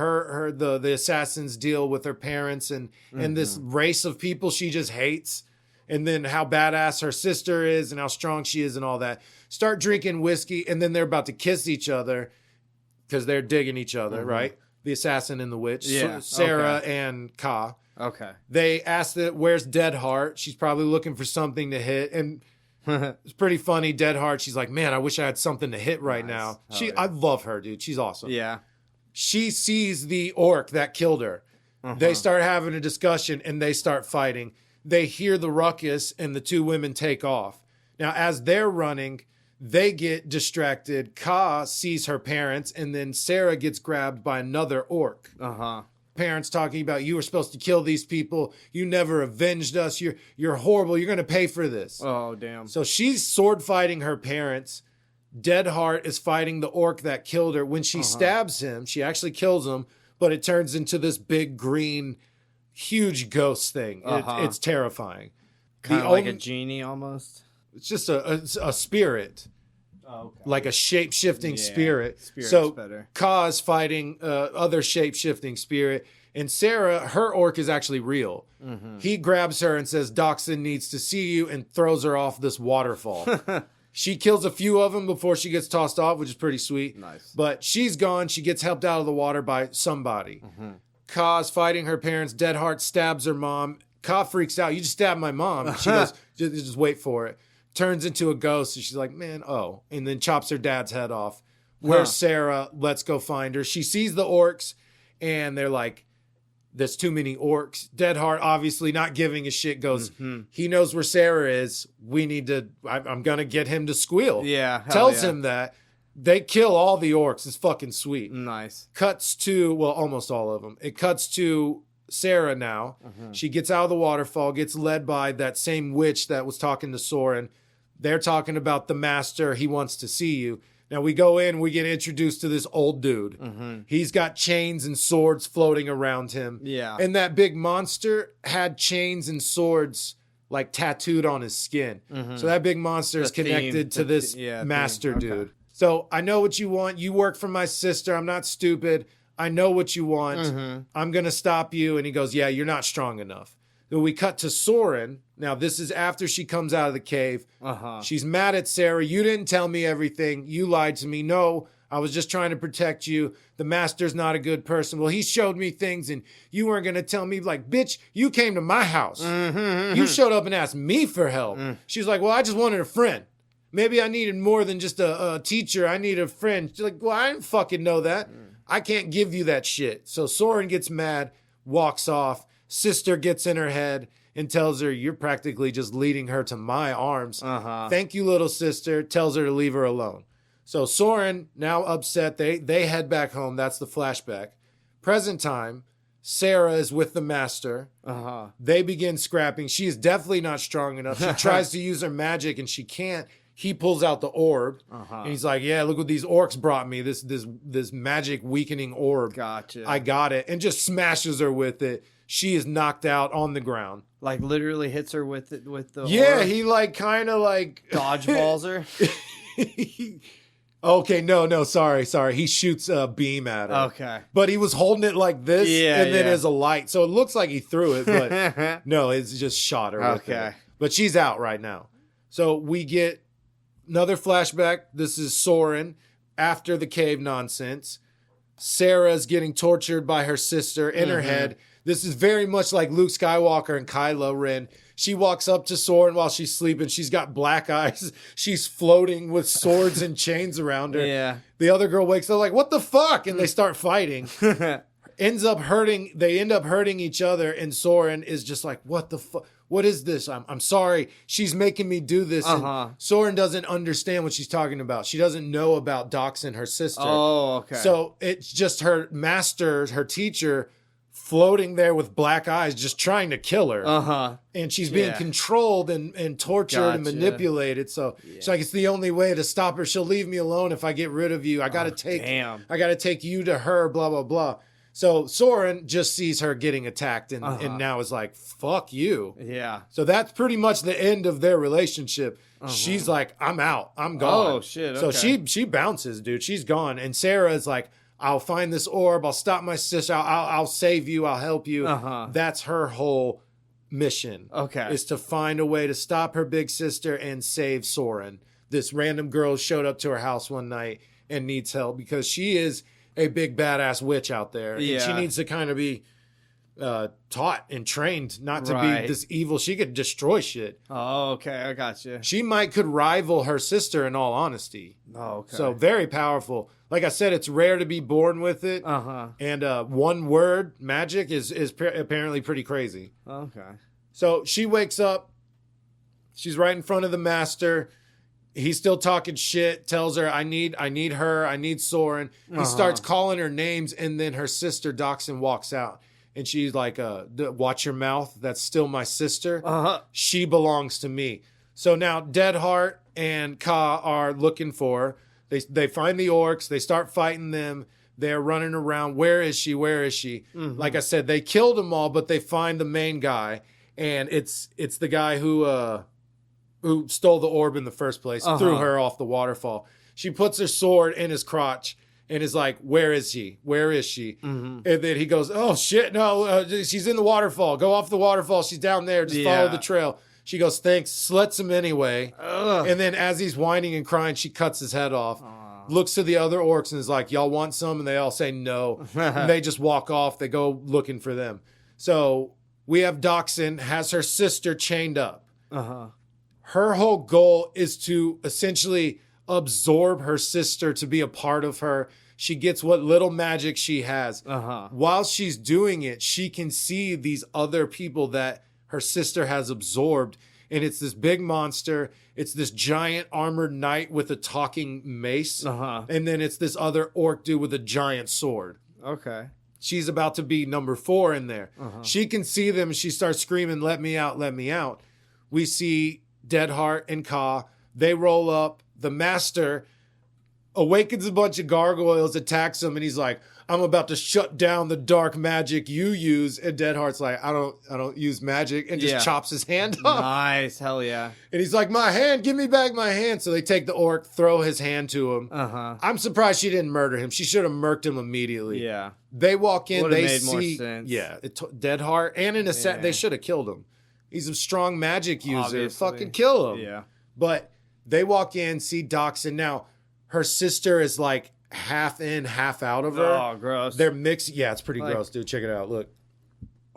The assassins deal with her parents and this race of people she just hates. And then how badass her sister is and how strong she is and all that. Start drinking whiskey, and then they're about to kiss each other because they're digging each other, right? The assassin and the witch. Yeah. Sarah and Ka. Okay. They ask that, where's Deadheart? She's probably looking for something to hit. And it's pretty funny. Deadheart, she's like, man, I wish I had something to hit right now. I love her, dude. She's awesome. Yeah. She sees the orc that killed her. They start having a discussion and they start fighting. They hear the ruckus and the two women take off. Now, as they're running, they get distracted. Ka sees her parents, and then Sarah gets grabbed by another orc. Parents talking about, you were supposed to kill these people. You never avenged us. You're horrible. You're going to pay for this. Oh, damn. So she's sword fighting her parents. Deadheart is fighting the orc that killed her. When she stabs him, she actually kills him, but it turns into this big green, huge ghost thing. It's terrifying. Kind of like a genie almost. It's just a spirit. Oh, okay. Like a shape-shifting spirit. Spirit's so better. Ka is fighting other shape-shifting spirit. And Sarah, her orc is actually real. He grabs her and says, Dachshund needs to see you, and throws her off this waterfall. She kills a few of them before she gets tossed off, which is pretty sweet. Nice. But she's gone. She gets helped out of the water by somebody. Ka's fighting her parents. Deadheart stabs her mom. Ka freaks out. You just stabbed my mom. She goes, just wait for it. Turns into a ghost, and she's like, man, oh. And then chops her dad's head off. Where's Sarah? Let's go find her. She sees the orcs, and they're like, there's too many orcs. Deadheart, obviously not giving a shit, goes, he knows where Sarah is. We need to, I'm going to get him to squeal. Yeah. Tells him that. They kill all the orcs. It's fucking sweet. Nice. Cuts to, well, almost all of them. It cuts to Sarah now. She gets out of the waterfall, gets led by that same witch that was talking to Soren. They're talking about the master. He wants to see you. Now we go in, we get introduced to this old dude. He's got chains and swords floating around him. Yeah. And that big monster had chains and swords like tattooed on his skin. So that big monster is connected to this master dude. So I know what you want. You work for my sister. I'm not stupid. I know what you want. I'm going to stop you. And he goes, yeah, you're not strong enough. Then we cut to Soren. Now, this is after she comes out of the cave. She's mad at Sarah. You didn't tell me everything. You lied to me. No, I was just trying to protect you. The master's not a good person. Well, he showed me things and you weren't going to tell me. Like, bitch, you came to my house. You showed up and asked me for help. She's like, well, I just wanted a friend. Maybe I needed more than just a teacher. I need a friend. She's like, well, I didn't fucking know that. I can't give you that shit. So Soren gets mad, walks off. Sister gets in her head and tells her, you're practically just leading her to my arms. Thank you, little sister. Tells her to leave her alone. So Soren, now upset, they head back home. That's the flashback. Present time, Sarah is with the master. They begin scrapping. She is definitely not strong enough. She tries to use her magic and she can't. He pulls out the orb and he's like, yeah, look what these orcs brought me. This magic weakening orb. Gotcha. I got it. And just smashes her with it. She is knocked out on the ground. Like literally hits her with the Yeah, orb. he like kind of like Dodgeballs her. Okay, no, sorry. He shoots a beam at her. Okay. But he was holding it like this, and then yeah. as a light. So it looks like he threw it, but no, it's just shot her. With Okay. it. But she's out right now. So we get another flashback. This is Soren after the cave nonsense. Sarah's getting tortured by her sister in her head. This is very much like Luke Skywalker and Kylo Ren. She walks up to Soren while she's sleeping. She's got black eyes. She's floating with swords and chains around her. Yeah. The other girl wakes up like, what the fuck? And they start fighting. They end up hurting each other. And Soren is just like, what the fuck? What is this? I'm sorry. She's making me do this. And Soren doesn't understand what she's talking about. She doesn't know about doxing her sister. Oh, okay. So it's just her master, her teacher, floating there with black eyes, just trying to kill her. And she's being controlled and tortured and manipulated. So she's like, it's the only way to stop her. She'll leave me alone if I get rid of you. I gotta take you to her, blah, blah, blah. So Soren just sees her getting attacked and now is like, fuck you. Yeah. So that's pretty much the end of their relationship. She's like, I'm out. I'm gone. Oh, shit. So Okay. she bounces, dude. She's gone. And Sarah is like, I'll find this orb. I'll stop my sister. I'll save you. I'll help you. That's her whole mission. Okay. Is to find a way to stop her big sister and save Soren. This random girl showed up to her house one night and needs help because she is a big badass witch out there. Yeah. And she needs to kind of be taught and trained not to be this evil. She could destroy shit. Oh, okay. I got you. She could rival her sister in all honesty. Oh, okay. So very powerful. Like I said, it's rare to be born with it. And one word magic is apparently pretty crazy. Okay. So she wakes up. She's right in front of the master. He's still talking shit, tells her, I need her, I need Soren. He starts calling her names, and then her sister Doxin walks out. And she's like, watch your mouth. That's still my sister. She belongs to me. So now Deadheart and Ka are looking for her. They find the orcs. They start fighting them. They're running around. Where is she? Where is she? Like I said, they killed them all, but they find the main guy. And it's the guy who stole the orb in the first place, threw her off the waterfall. She puts her sword in his crotch and is like, where is she? Where is she? And then he goes, oh, shit, no, she's in the waterfall. Go off the waterfall. She's down there. Just follow the trail. She goes, thanks, slits him anyway. And then as he's whining and crying, she cuts his head off. Looks to the other orcs and is like, y'all want some? And they all say no. And they just walk off. They go looking for them. So we have Doxin, has her sister chained up. Her whole goal is to essentially absorb her sister to be a part of her. She gets what little magic she has. While she's doing it, she can see these other people that her sister has absorbed. And it's this big monster. It's this giant armored knight with a talking mace. And then it's this other orc dude with a giant sword. Okay. She's about to be number 4 in there. She can see them. And she starts screaming, let me out, let me out. We see Deadheart and Ka. They roll up. The master awakens a bunch of gargoyles, attacks them, and he's like, I'm about to shut down the dark magic you use. And Deadheart's like, I don't use magic, and just chops his hand off. Nice. Hell yeah. And he's like, my hand, give me back my hand. So they take the orc, throw his hand to him. I'm surprised she didn't murder him. She should have murked him immediately. Yeah. They walk in, Would've they made see more sense. Deadheart, and in a set, they should have killed him. He's a strong magic user. Obviously. Fucking kill him. Yeah. But they walk in, see Doxin. Now, her sister is like half in, half out of her. Oh, gross. They're mixed. Yeah, it's pretty Like- gross, dude. Check it out. Look.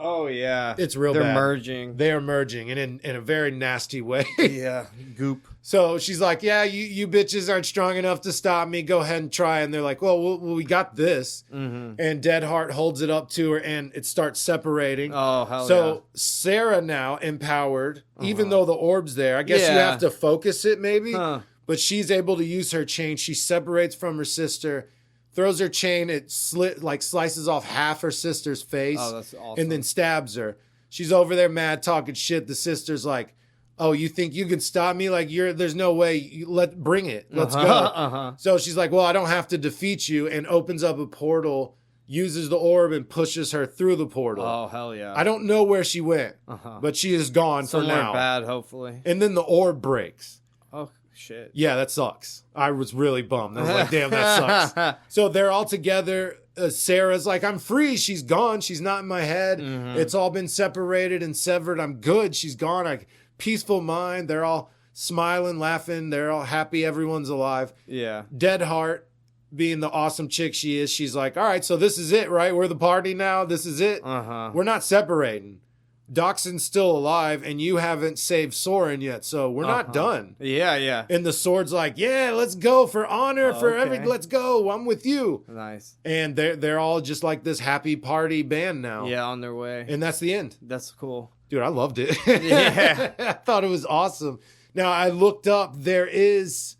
Oh, yeah. It's real They're bad. merging. They are merging and in a very nasty way. Yeah. Goop. So she's like, yeah, you bitches aren't strong enough to stop me. Go ahead and try. And they're like, well, we got this. Mm-hmm. And Deadheart holds it up to her and it starts separating. Oh, hell So Sarah now empowered, even though the orb's there. I guess you Yeah. have to focus it maybe. Huh. But she's able to use her chain. She separates from her sister, throws her chain. It slices off half her sister's face. Oh, that's awesome. And then stabs her. She's over there mad, talking shit. The sister's like, "Oh, you think you can stop me? Like there's no way. Bring it. Let's go." So she's like, "Well, I don't have to defeat you," and opens up a portal, uses the orb, and pushes her through the portal. Oh, hell yeah. I don't know where she went, but she is gone Somewhere for now. bad, hopefully. And then the orb breaks. Oh, shit. Yeah, that sucks. I was really bummed. I was like, damn, that sucks. So they're all together. Sarah's like, I'm free. She's gone. She's not in my head. It's all been separated and severed. I'm good. She's gone. Peaceful mind. They're all smiling, laughing. They're all happy. Everyone's alive. Yeah. Deadheart, being the awesome chick she is, she's like, all right, so this is it, right? We're the party now. This is it. We're not separating. Dachshund's still alive, and you haven't saved Soren yet, so we're not done. Yeah, yeah. And the sword's like, yeah, let's go for honor, for Okay. let's go. I'm with you. Nice. And they're all just like this happy party band now. Yeah, on their way. And that's the end. That's cool. Dude, I loved it. Yeah. I thought it was awesome. Now, I looked up, there is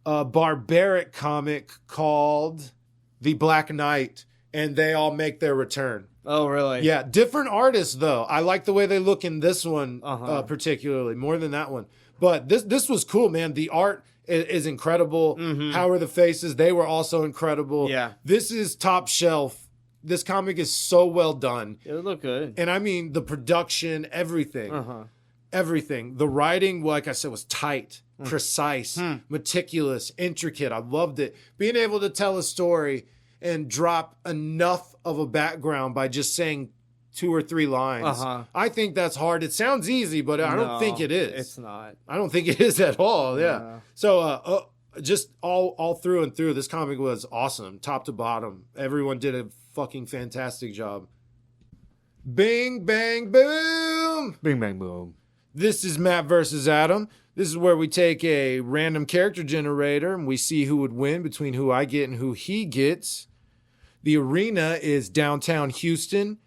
a barbaric comic called The Black Knight, and they all make their return. Oh, really? Yeah, different artists, though. I like the way they look in this one particularly, more than that one. But this was cool, man. The art is incredible. How are the faces? They were also incredible. Yeah. This is top shelf. This comic is so well done. It would look good. And I mean, the production, everything. Everything. The writing, like I said, was tight, precise, meticulous, intricate. I loved it. Being able to tell a story and drop enough of a background by just saying 2 or 3 lines. I think that's hard. It sounds easy, but I don't think it is. It's not. I don't think it is at all. Yeah. So just all through and through, this comic was awesome, top to bottom. Everyone did a fucking fantastic job. Bing, bang, boom. Bing, bang, boom. This is Matt versus Adam. This is where we take a random character generator and we see who would win between who I get and who he gets. The arena is downtown Houston.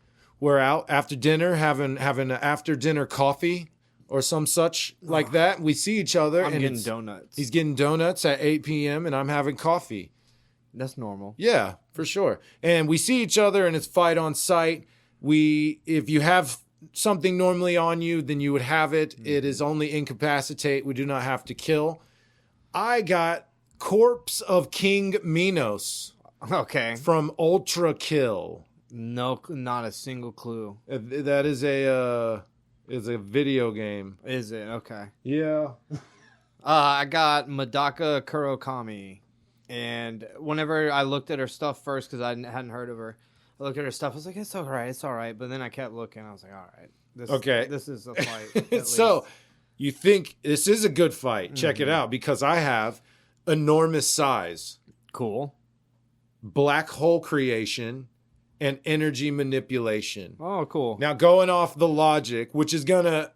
We're out after dinner, having an after dinner coffee or some such like that. We see each other. I'm and getting donuts. He's getting donuts at 8 p.m. and I'm having coffee. That's normal. Yeah, for sure. And we see each other and it's fight on sight. If you have something normally on you, then you would have it. It is only incapacitate. We do not have to kill. I got Corpse of King Minos. Okay. From Ultrakill. No, not a single clue. That is a video game. Is it? Okay. Yeah. I got Medaka Kurokami. And whenever I looked at her stuff first, because I hadn't heard of her, I looked at her stuff. I was like, it's all right. But then I kept looking. I was like, all right. This is a fight. At So least. you think this is a good fight. Check it out. Because I have enormous size. Cool. Black hole creation, and energy manipulation. Oh, cool. Now, going off the logic, which is going to,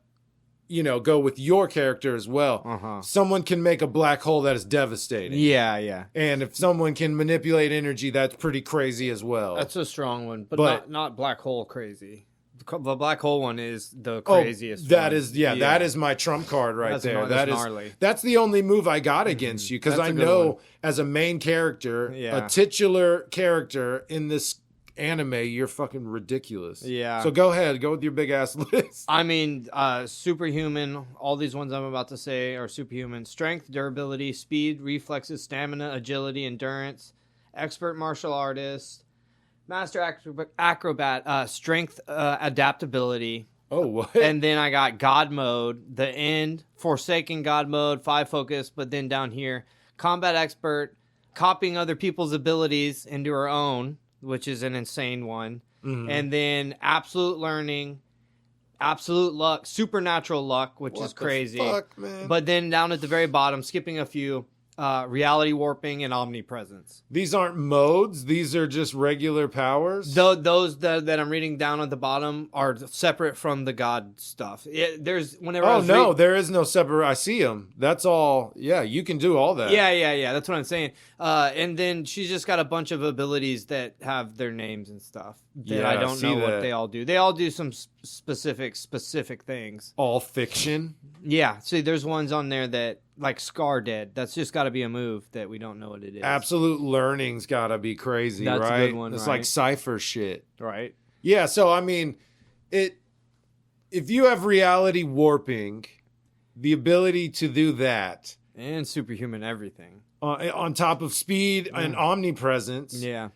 go with your character as well. Someone can make a black hole that is devastating. Yeah. And if someone can manipulate energy, that's pretty crazy as well. That's a strong one, but not black hole crazy. The black hole one is the craziest. That is my trump card right there. That's gnarly. That's the only move I got against you because I know as a main character, a titular character in this anime, you're fucking ridiculous. Yeah. So go ahead, go with your big ass list. I mean, superhuman. All these ones I'm about to say are superhuman. Strength, durability, speed, reflexes, stamina, agility, endurance. Expert martial artist. Master acrobat, strength, adaptability. Oh, what? And then I got God mode, the end, Forsaken God mode, 5 focus, but then down here, combat expert, copying other people's abilities into her own, which is an insane one. And then absolute learning, absolute luck, supernatural luck, which is crazy. Fuck, man? But then down at the very bottom, skipping a few, reality warping, and omnipresence. These aren't modes. These are just regular powers. Those that I'm reading down at the bottom are separate from the god stuff. There is no separate. I see them. That's all. Yeah, you can do all that. Yeah. That's what I'm saying. And then she's just got a bunch of abilities that have their names and stuff that I don't know what they all do. They all do some specific things. All fiction. Yeah. See, there's ones on there that like Scar Dead. That's just got to be a move that we don't know what it is. Absolute learning's got to be crazy, That's right? a good one, it's right? like Cypher shit. Right. Yeah, so I mean, if you have reality warping, the ability to do that. And superhuman everything. On top of speed and omnipresence. Yeah.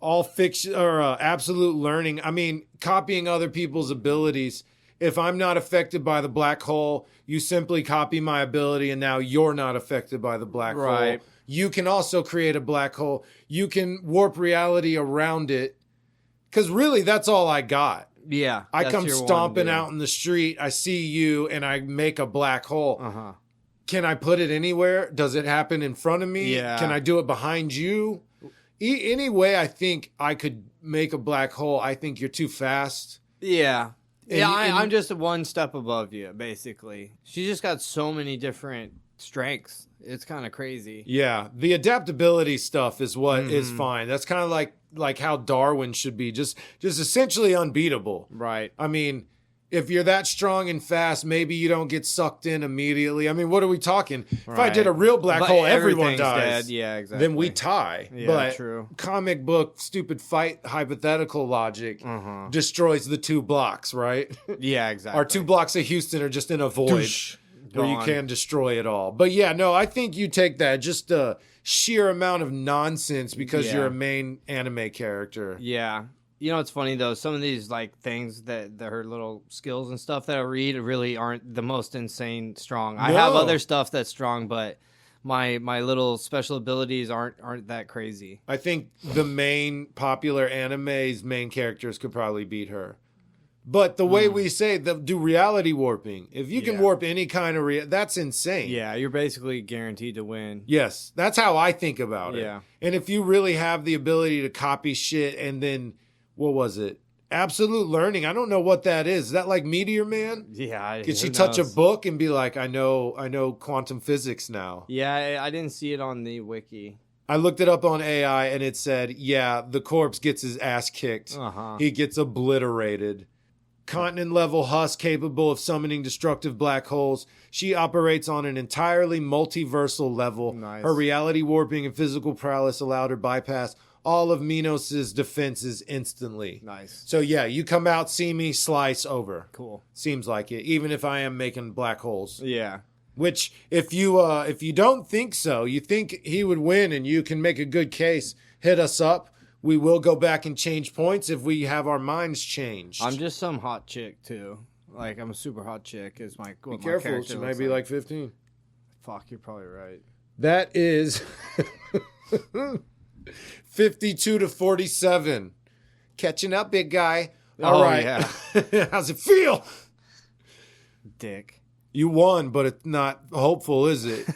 All fiction or absolute learning. I mean, copying other people's abilities. If I'm not affected by the black hole, you simply copy my ability and now you're not affected by the black hole. You can also create a black hole. You can warp reality around it. Because really, that's all I got. Yeah. I come stomping out in the street. I see you and I make a black hole. Uh-huh. Can I put it anywhere? Does it happen in front of me? Yeah. Can I do it behind you? Any way I think I could make a black hole, I think you're too fast. Yeah. And I'm just one step above you, basically. She's just got so many different strengths. It's kind of crazy. Yeah. The adaptability stuff is what is fine. That's kind of like how Darwin should be. Just essentially unbeatable. Right. I mean, if you're that strong and fast, maybe you don't get sucked in immediately. I mean, what are we talking? If I did a real black hole, everyone dies. Dead. Yeah, exactly. Then we tie. Yeah, but true. Comic book, stupid fight, hypothetical logic destroys the 2 blocks, right? Yeah, exactly. Our 2 blocks of Houston are just in a void where you can destroy it all. But yeah, no, I think you take that. Just a sheer amount of nonsense because you're a main anime character. Yeah. You know, it's funny though. Some of these like things that her little skills and stuff that I read really aren't the most insane strong. I have other stuff that's strong, but my little special abilities aren't that crazy. I think the main popular anime's main characters could probably beat her. But the way we say do reality warping. If you can warp any kind of that's insane. Yeah, you're basically guaranteed to win. Yes, that's how I think about it. Yeah. And if you really have the ability to copy shit and then what was it? Absolute learning. I don't know what that is. Is that like Meteor Man? Yeah. Could she touch a book and be like, I know quantum physics now? Yeah, I didn't see it on the wiki. I looked it up on AI and it said, yeah, the corpse gets his ass kicked. He gets obliterated. Continent level husk capable of summoning destructive black holes. She operates on an entirely multiversal level. Nice. Her reality warping and physical prowess allowed her bypass all of Minos' defenses instantly. Nice. So yeah, you come out, see me, slice over. Cool. Seems like it, even if I am making black holes. Yeah. Which, if you don't think so, you think he would win and you can make a good case, hit us up. We will go back and change points if we have our minds changed. I'm just some hot chick, too. Like, I'm a super hot chick. Is my Be careful, she might be like 15. Fuck, you're probably right. That is 52 to 47. Catching up, big guy. All right. Yeah. How's it feel? Dick. You won, but it's not hopeful, is it?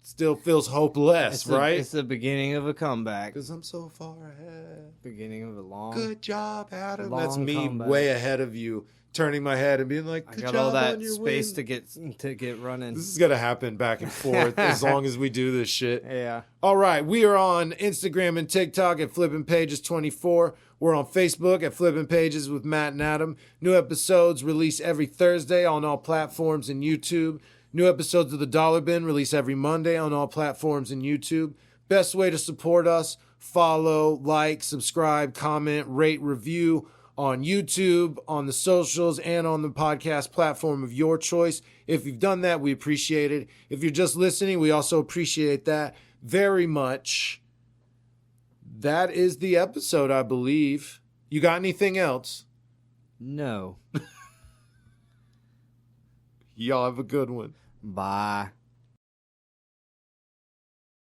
Still feels hopeless, right? It's the beginning of a comeback. Because I'm so far ahead. Beginning of a long. Good job, Adam. Long That's me comeback. Way ahead of you, turning my head and being like, good I got job all that on your space win. to get running. This is gonna happen back and forth as long as we do this shit. Yeah. All right, we are on Instagram and TikTok at Flippin' Pages 24. We're on Facebook at Flippin' Pages with Matt and Adam. New episodes release every Thursday on all platforms and YouTube. New episodes of The Dollar Bin release every Monday on all platforms and YouTube. Best way to support us, follow, like, subscribe, comment, rate, review on YouTube, on the socials, and on the podcast platform of your choice. If you've done that, we appreciate it. If you're just listening, we also appreciate that very much. That is the episode, I believe. You got anything else? No. Y'all have a good one. Bye.